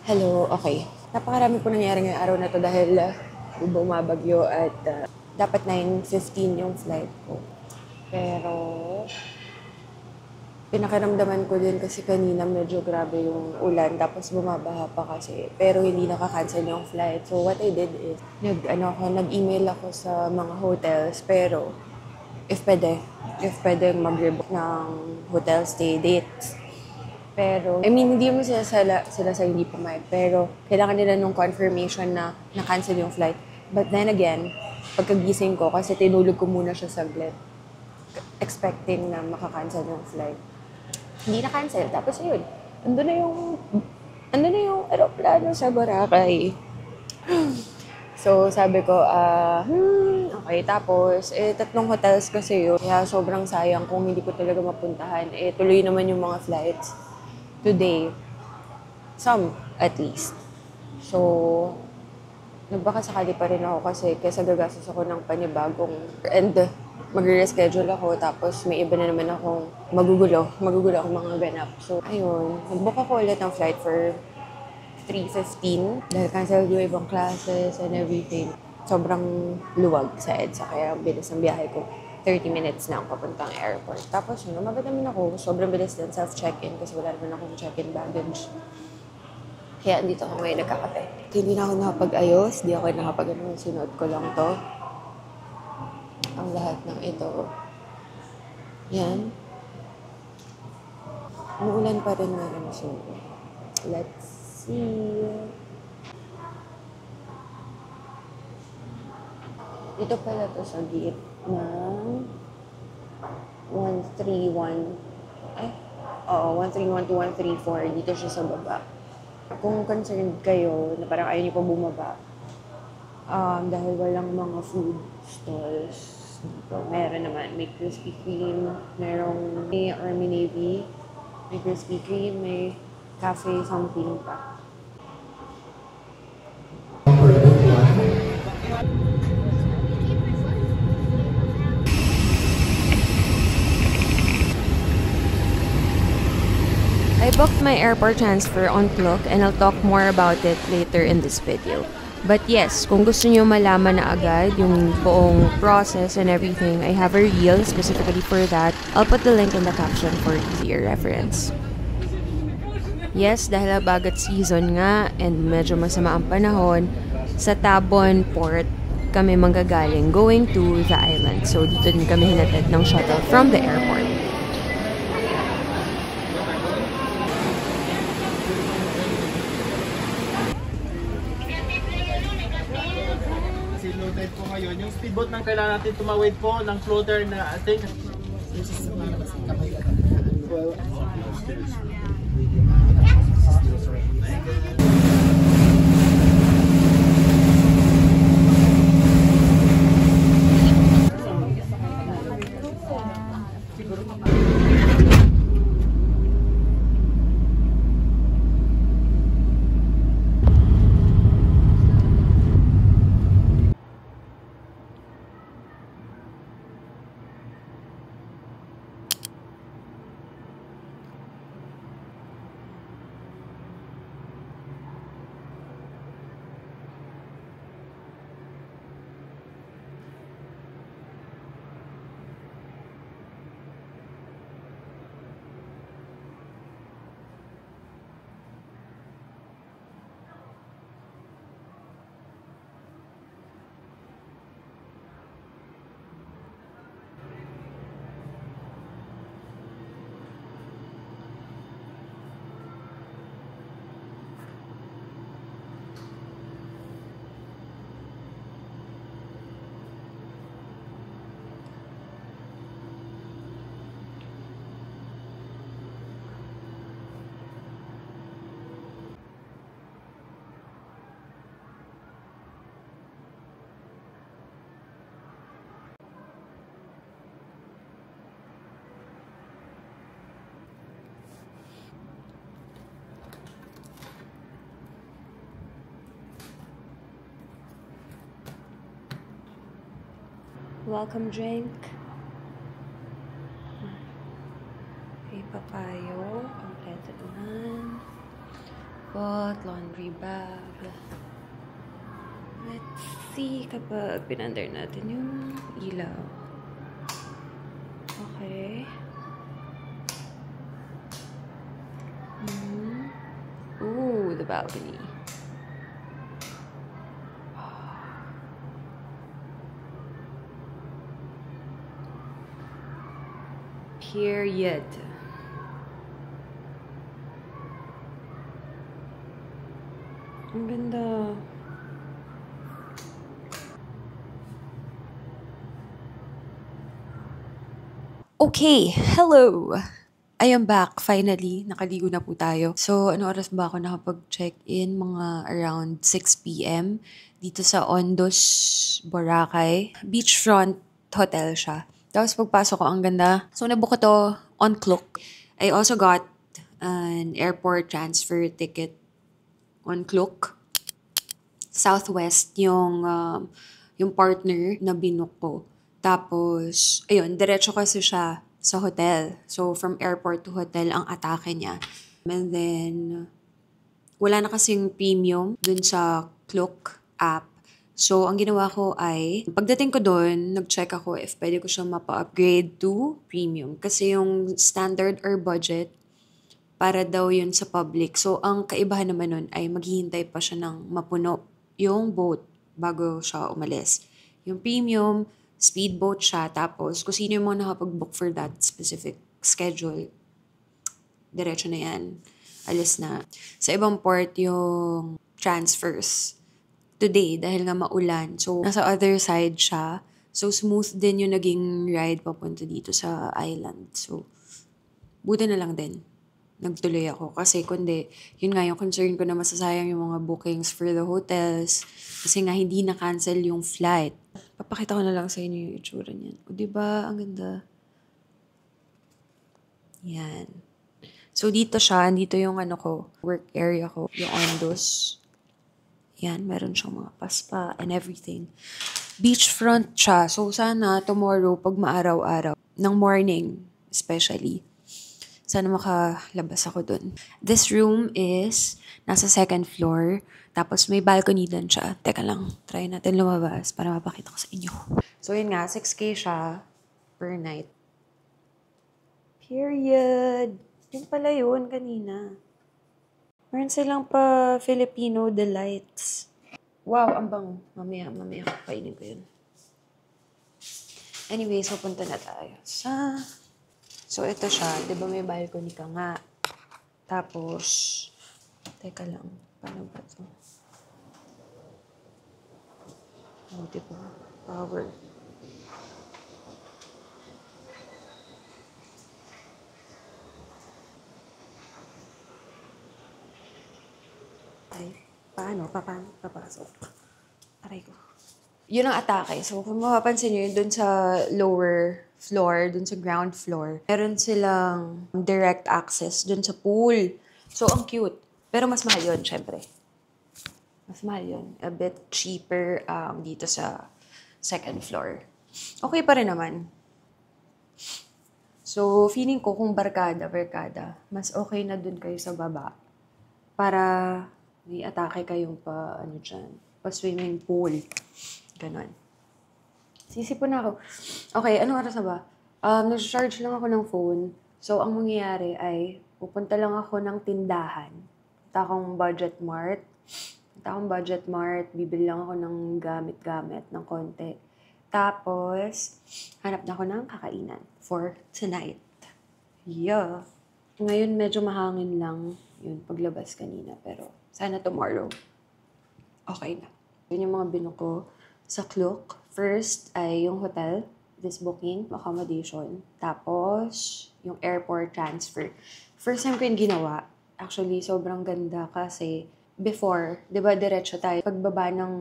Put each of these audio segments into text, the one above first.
Hello, okay. Napakarami po nangyari ngayong araw na to dahil bumabagyo at dapat 9:15 yung flight ko. Pero pinakiramdaman ko din kasi kanina medyo grabe yung ulan tapos bumabaha pa kasi pero hindi nakakancel yung flight. So what I did is nag-email ako sa mga hotels pero if pwede, if pwede mag-rebook ng hotel stay dates. Pero, I mean, hindi mo sila sa hindi pumayag. Pero, kailangan nila nung confirmation na na-cancel yung flight. But then again, pagkagising ko, kasi tinulog ko muna siya saglit, expecting na makakancel yung flight. Hindi na-cancel. Tapos yun, ando na yung aeroplano sa Boracay. So, sabi ko, okay. Tapos, tatlong hotels kasi yun. Kaya sobrang sayang kung hindi ko talaga mapuntahan. Tuloy naman yung mga flights today. Some, at least. So, nagbakasakali pa rin ako kasi kaysa gagastos ako ng panibagong and magre-reschedule ako tapos may iba na naman akong magugulo akong mga ganap. So, ayun, nagbook ako ulit ng flight for 3:15 dahil cancel yung ibang classes and everything. Sobrang luwag sa EDSA kaya ang bilis ng biyahe ko. 30 minutes lang papuntang airport. Tapos yun, umabot naman ako. Sobrang bilis din self-check-in kasi wala naman akong check-in baggage. Kaya andito ako ngayon nagkakape. Hindi na ako nakapag-ayos. Hindi ako nakapag-ano. Sinuot ko lang to. Ang lahat ng ito. Yan. Umuulan pa rin ngayon. So, let's see. Dito pala to sa gate ng 131. Ay, oo, 131 to 134. Dito siya sa baba. Kung concerned kayo na parang ayaw niyo pa bumaba, dahil walang mga food stalls dito. Meron naman, may Krispy Kreme, merong may Army Navy, may Krispy Kreme, may cafe something pa. I booked my airport transfer on Klook and I'll talk more about it later in this video. But yes, kung gusto niyo malaman na agad yung buong process and everything, I have a reel specifically for that. I'll put the link in the caption for easier reference. Yes, dahil bagat season nga and medyo masama ang panahon, sa Tabon Port kami manggagaling going to the island. So dito din kami hinatid ng shuttle from the airport. Low tide po ngayon. Yung speedboat nang kailangan natin tumawid po ng floater na I think Welcome drink. Okay, papayo. Kompleto naman. Teapot, laundry bag. Let's see kapag pinandar natin yung ilaw. Okay. Ooh, the balcony. Period. Ang ganda. Okay, hello! I am back, finally. Nakaligo na po tayo. So, ano oras ba ako nakapag-check-in? Mga around 6 p.m. dito sa Ondos, Boracay. Beachfront hotel siya. Tapos pagpasok ko, ang ganda. So, nabook ko to on Klook. I also got an airport transfer ticket on Klook. Southwest yung partner na binook ko. Tapos, ayun, diretso kasi siya sa hotel. So, from airport to hotel, ang atake niya. And then, wala na kasing premium dun sa Klook app. So, ang ginawa ko ay, pagdating ko dun, nag-check ako if pwede ko siya mapa-upgrade to premium. Kasi yung standard or budget, para daw yun sa public. So, ang kaibahan naman nun ay maghihintay pa siya ng mapuno yung boat bago siya umalis. Yung premium, speedboat siya. Tapos, kung sino yung mga nakapag-book for that specific schedule, diretso na yan. Alis na. Sa ibang port, yung transfers. Today, dahil nga maulan. So, nasa other side siya. So, smooth din yung naging ride papunta dito sa island. So, buti na lang din nagtuloy ako. Kasi kundi, yun nga yung concern ko na masasayang yung mga bookings for the hotels. Kasi nga hindi na-cancel yung flight. Papakita ko na lang sa inyo yung itsura niyan. O diba? Ang ganda. Yan. So dito siya, dito yung work area ko, yung Ondos. Yan, meron siyang mga paspa and everything. Beachfront siya. So sana tomorrow, pag maaraw-araw, ng morning especially, sana makalabas ako dun. This room is nasa second floor. Tapos may balcony dun siya. Teka lang, try natin lumabas para mapakita ko sa inyo. So yun nga, 6K siya per night. Period. Yun pala yun kanina. Meron silang pa Filipino Delights. Wow, ang bango. Mamaya kapainin ko yun. Anyway, so punta na tayo sa... So, ito siya. Di ba may balcony ka nga? Tapos, teka lang. Paano ba ito? Oh, di ba? Power. Ay, paano? Paano? Papasok. Aray ko. Yun ang atake. So, kung mapapansin nyo yun, dun sa lower floor, dun sa ground floor, meron silang direct access dun sa pool. So, ang cute. Pero mas mahal yun, syempre. Mas mahal yun. A bit cheaper dito sa second floor. Okay pa rin naman. So, feeling ko kung barkada, mas okay na dun kayo sa baba. Para may atake kayong pa swimming pool. Ganon. Sisipon na ako. Okay, anong oras na ba? Nag-charge lang ako ng phone. So, ang mangyayari ay, pupunta lang ako ng tindahan. Punta akong Budget Mart. Bibili lang ako ng gamit-gamit ng konti. Tapos, hanap na ako ng kakainan for tonight. Yeah. Ngayon, medyo mahangin lang yun paglabas kanina. Pero, sana tomorrow, okay na. Yun yung mga binuko ko sa Klook. First ay yung hotel, this booking, accommodation. Tapos, yung airport transfer. First time ko yung ginawa. Actually, sobrang ganda kasi before, di ba diretso tayo. Pagbaba ng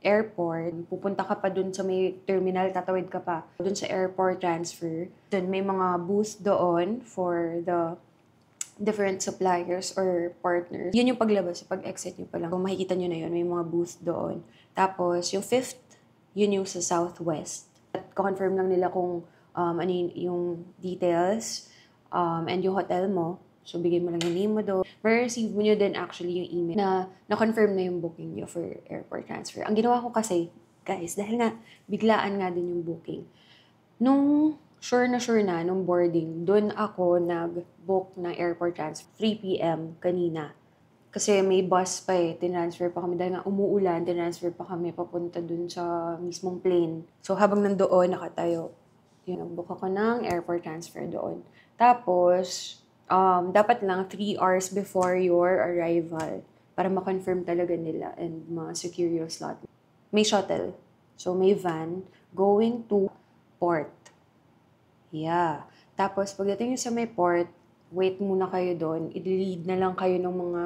airport, pupunta ka pa dun sa may terminal, tatawid ka pa. Dun sa airport transfer, dun may mga booth doon for the different suppliers or partners. Yun yung paglabas, pag-exit nyo pa lang. Kung makikita nyo na yun, may mga booth doon. Tapos, yung fifth, yun yung sa Southwest. At confirm lang nila kung ano yung details and yung hotel mo. So, bigay mo lang yung name mo doon. Ma-receive mo nyo din actually yung email na na-confirm na yung booking nyo for airport transfer. Ang ginawa ko kasi, guys, dahil nga biglaan nga din yung booking. Nung sure na, nung boarding, doon ako nag-book ng airport transfer 3 p.m. kanina. Kasi may bus pa tinransfer pa kami. Dahil nga umuulan, tinransfer pa kami papunta dun sa mismong plane. So habang nandoon, nakatayo. Yun, nag-book ako ng airport transfer doon. Tapos, dapat lang 3 hours before your arrival para ma-confirm talaga nila and ma-secure your slot. May shuttle. So may van going to port. Yeah. Tapos pagdating nyo sa may port, wait muna kayo doon. I-lead na lang kayo ng mga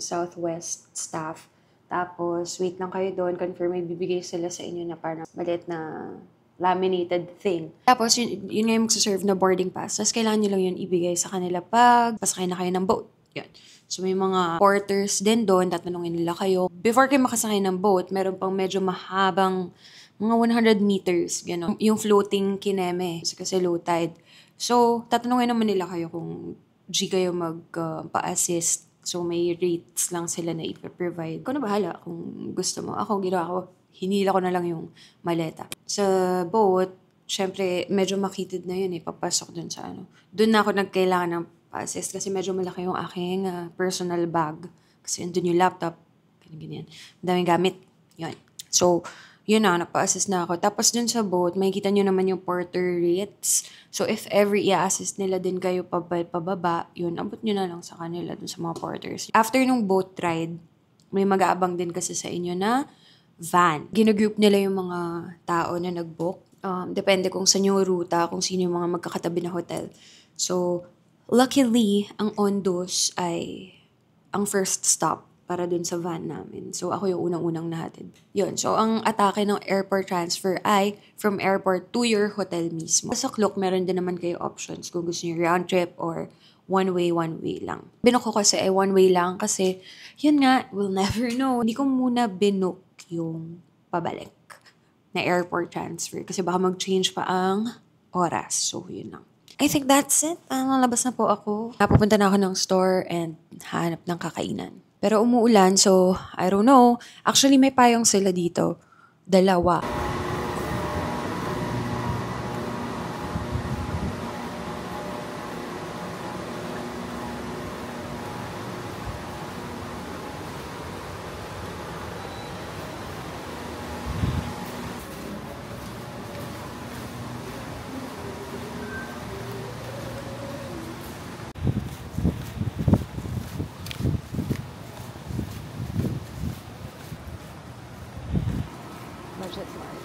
Southwest staff. Tapos, wait lang kayo doon. Confirm, may bibigay sila sa inyo na parang maliit na laminated thing. Tapos, yun nga yung magsaserve na boarding pass. Tapos, kailangan nyo lang yun ibigay sa kanila pag pasakay na kayo ng boat. Yun. So, may mga porters din doon. Tatanungin nila kayo. Before kayo makasakay ng boat, meron pang medyo mahabang mga 100 meters. Gano'n. Yung floating kineme. Kasi low tide. So, tatanungin naman nila kayo kung G kayo pa-assist. So, may rates lang sila na ipaprovide. Ikaw na bahala kung gusto mo. Ako, ginawa ko, hinila ko na lang yung maleta. Sa boat, syempre, medyo makitid na yun papasok dun sa ano. Dun na ako nagkailangan ng pa-assist kasi medyo malaki yung aking personal bag. Kasi yun dun yung laptop. Ganyan. Daming gamit. Yun. So, yun na, napa-assist na ako. Tapos dun sa boat, makikita nyo naman yung porter rates. So, if ever i-assist nila din kayo pababa, yun, abot nyo na lang sa kanila dun sa mga porters. After nung boat ride, may mag-aabang din kasi sa inyo na van. Ginagroup nila yung mga tao na nag-book. Depende kung saan yung ruta, kung sino yung mga magkakatabi na hotel. So, luckily, ang Ondos ay ang first stop para dun sa van namin. So, ako yung unang-unang nahatid. Yun. So, ang atake ng airport transfer ay from airport to your hotel mismo. Sa Klook, meron din naman kayo options kung gusto nyo round trip or one way lang. Binook ko kasi ay one way lang kasi, yun nga, we'll never know. Hindi ko muna binook yung pabalik na airport transfer kasi baka mag-change pa ang oras. So, yun lang. I think that's it. Nalabas na po ako. Napupunta na ako ng store and hanap ng kakainan. Pero umuulan, so I don't know. Actually, may payong sila dito. 2. Budget Mart.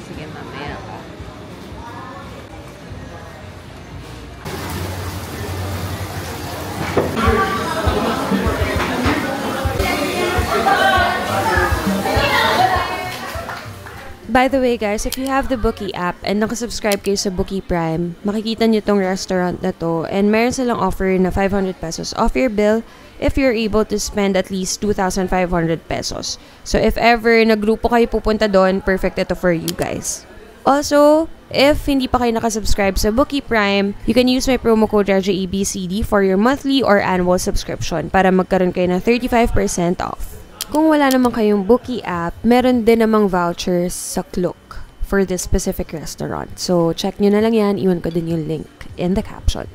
Sige, mamaya pa. By the way guys, if you have the Bookie app and nakasubscribe kayo sa Bookie Prime, makikita nyo tong restaurant na to and meron silang offer na 500 pesos off your bill if you're able to spend at least 2,500 pesos. So if ever nagrupo kayo pupunta doon, perfect ito for you guys. Also, if hindi pa kayo nakasubscribe sa Bookie Prime, you can use my promo code RJEBCD for your monthly or annual subscription para magkaroon kayo ng 35% off. Kung wala naman kayong Bookie app, meron din namang vouchers sa Klook for this specific restaurant. So, check nyo na lang yan. Iwan ko din yung link in the caption.